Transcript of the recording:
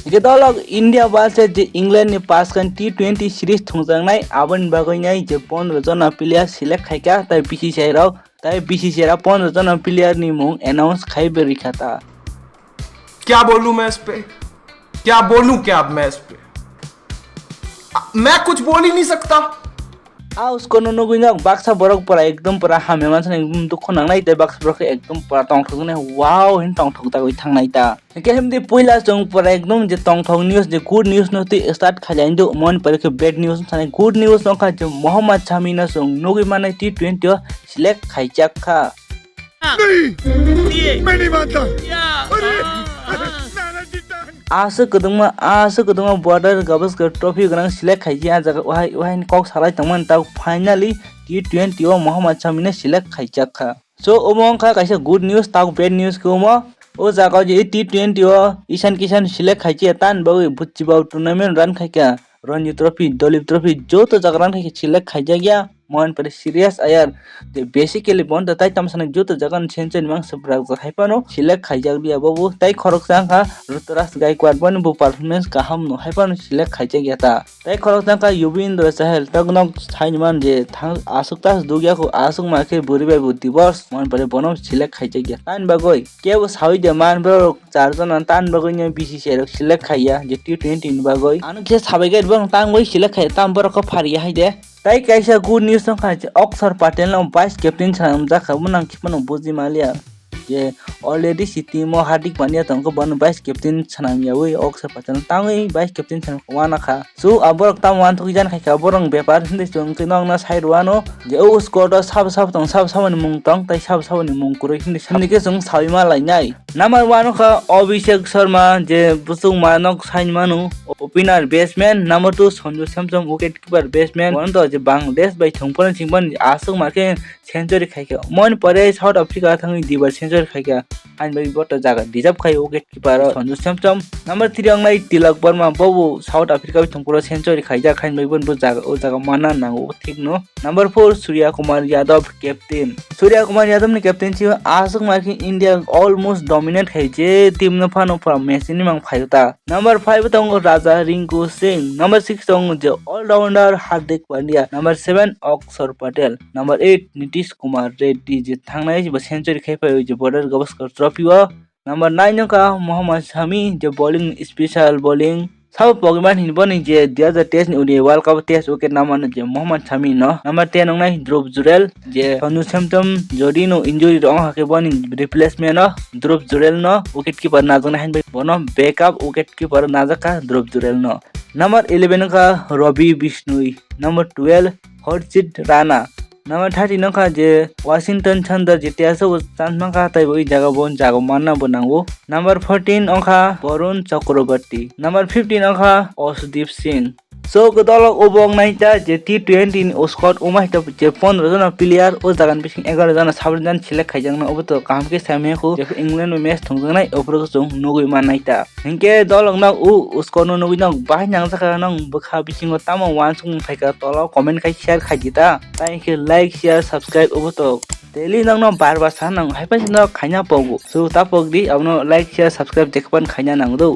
Ke dolog India balse je England ni pass kan T20 series thungjangnai aboni bagoinai je 15 jana player select khaika tai BCCI rao tai BCCI ra 15 jana player ni mung announce khaibe rikhata. क्या बोलूं मैं इस पे, क्या बोलूं क्या अब मैं इस पे, मैं कुछ बोल ही नहीं सकता। उसको नुगुइना बाक्सा बरक परा एकदम परा हामे मानसन एकदम दुख नांनाय ते बाक्सा बरक एकदम परा टंग ठगने वाव हिन टंग ठगता गई थांनाय ता के हमदे पहिला जों परा एकदम जे टंग ठग न्यूज जे गुड न्यूज नते स्टार्ट खाजाइन दो मन परे के बैड न्यूज थाने गुड न्यूज नखा जे मोहम्मद शमी न जों नुगुइ माने T20 सिलेक्ट खाइजाक खा नहीं मैं नहीं मानता आसो कदमा बॉर्डर गवस्कर ट्रॉफी गरंग सिलेक्ट खाइजी आ जगह वहाय कॉक सालाय तमन ता फाइनली T20 मोहम्मद शमी ने सिलेक्ट खाइजाक खा सो ओमंग खा कैसे गुड न्यूज ता बैड न्यूज को म ओ जगह जे T20 ईशान किसान सिलेक्ट खाइजी तान बउ बुच्चीबाउ टूर्नामेंट रन खाइका रणजी ट्रॉफी दलीप ट्रॉफी जो तो जगह रन खाइके सिलेक्ट खाइजा गया मन पर सीरियस आयर ते बेसिकली बन ताई तमसन जो तो जगह सेंचुरी मांग सबरा हाइपानो सिलेक्ट खाइजा दिया बाबू ताई खरक सांखा ऋतुराज गायकवाड बन बु परफॉर्मेंस का हम नो हाइपानो सिलेक्ट खाइजा गया ता ताई खरक सांखा युविंद्र चहल तगनक साइनमान जे थांग आसुकतास दुगिया को आसुक माके बुरिबाय बुद्धि वर्ष मन पर बनम सिलेक्ट खाइजा गया तान बागोय केव सावि दे मान बर चार जन तान बागोय ने BCCI रक सिलेक्ट खाइया जे T20 बागोय आनु के साबाय बं तांग बय सिलेक्ट खाइ ताम बर को फारिया हाइ दे ताई कैसा गुड न्यूज नखा अक्षर पटेल न वाइस कैप्टन छाम जाखा मुनां खिपन बुझि मालिया जे अलरेडी सिटी म हार्दिक पांड्या तंको बन वाइस कैप्टन छनाम यावै अक्षर पटेल तांगै वाइस कैप्टन छनाम वाना खा सो अबरक ताम वान थुक जान खाइका बरंग व्यापार हिंदै जों नंग ना साइड वानो जे ओ स्कोर साब साब तंग साब साबनि मुं तंग ताई साब साबनि मुं कुरै हिंदै साननिके जों साविमा लाइनाय नंबर 1 खा अभिषेक शर्मा जे बुसुं मानक साइन मानु opener batsman number 2 Sanju Samson wicket keeper batsman one तो जे बांग्लादेश बाय थंपन सिंगबन आसुक माके सेंचुरी खाइका मन परे साउथ अफ्रीका थांगि दिबा सेंचुरी खाइका आइन बाय बट जागा डिजर्व खाइ wicket keeper Sanju Samson number 3 अंगनाय तिलक वर्मा बबु साउथ अफ्रीका बाय थंपुरो सेंचुरी खाइजा खाइन बाय बन जागा ओ जागा माना नांगो ठीक नो number 4 Suryakumar Yadav captain Surya Kumar Yadav ने कैप्टन छी आसुक माके इंडिया ऑलमोस्ट डोमिनेट खाइजे टीम न फानो फ्रॉम मैच नि मांग फाइता नंबर 5 तंग राजा रिंकू सिंह नंबर 6 तंग जे allrounder Hardik Pandya number 7 Akshar Patel number 8 Nitish Kumar Reddy जे थांनाय जे सेंचुरी खाइफाय जे बॉर्डर गवस्कर ट्रॉफी व नंबर 9 का मोहम्मद शमी जे बॉलिंग स्पेशल बॉलिंग सब पगमान हिनबनि जे 2023 नि उडे वर्ल्ड कप टेस्ट विकेट नामान जे मोहम्मद शमी न नंबर 10 अंगनाय ध्रुव जुरेल जे संजू सैमसंग जोडी नो इंजुरी रंग हाके बनि रिप्लेसमेंट न ध्रुव जुरेल न विकेट कीपर नाजन हाइन बन बैकअप विकेट कीपर नाजका ध्रुव जुरेल न नंबर 11 का रवि बिश्नोई नंबर 12 हर्षित राणा नंबर 13 का जे वाशिंगटन सुंदर जे त्यासो चांस मांका ताइ बइ जागा बन जागा मानना बनांगो नंबर 14 अंखा वरुण चक्रवर्ती नंबर 15 अंखा अर्शदीप सिंह सो गदल ओबंग नाइटा जे T20 स्क्वाड उमाइ त जे 15 जना प्लेयर ओ जागान बिसिं 11 जना 7 जना सिलेक्ट खाइजांना अब त कामके सामेखौ जे इंग्लैंड में मैच थंजनाय अफरखौ जों नुगै मानाइता हिंके दलंग ना उसको नुगै ना बाहाय नांग जाका नंग बखा बिसिं ताम वान सुं फाइका तल कमेन्ट खाइ शेयर खाइदिता ताइके लाइक शेयर सब्सक्राइब अब त डेली नंग बार बार सान नंग हाइपन न खाइना पगु सो ता पगदि अब न लाइक शेयर सब्सक्राइब देखपन खाइना नांगदौ।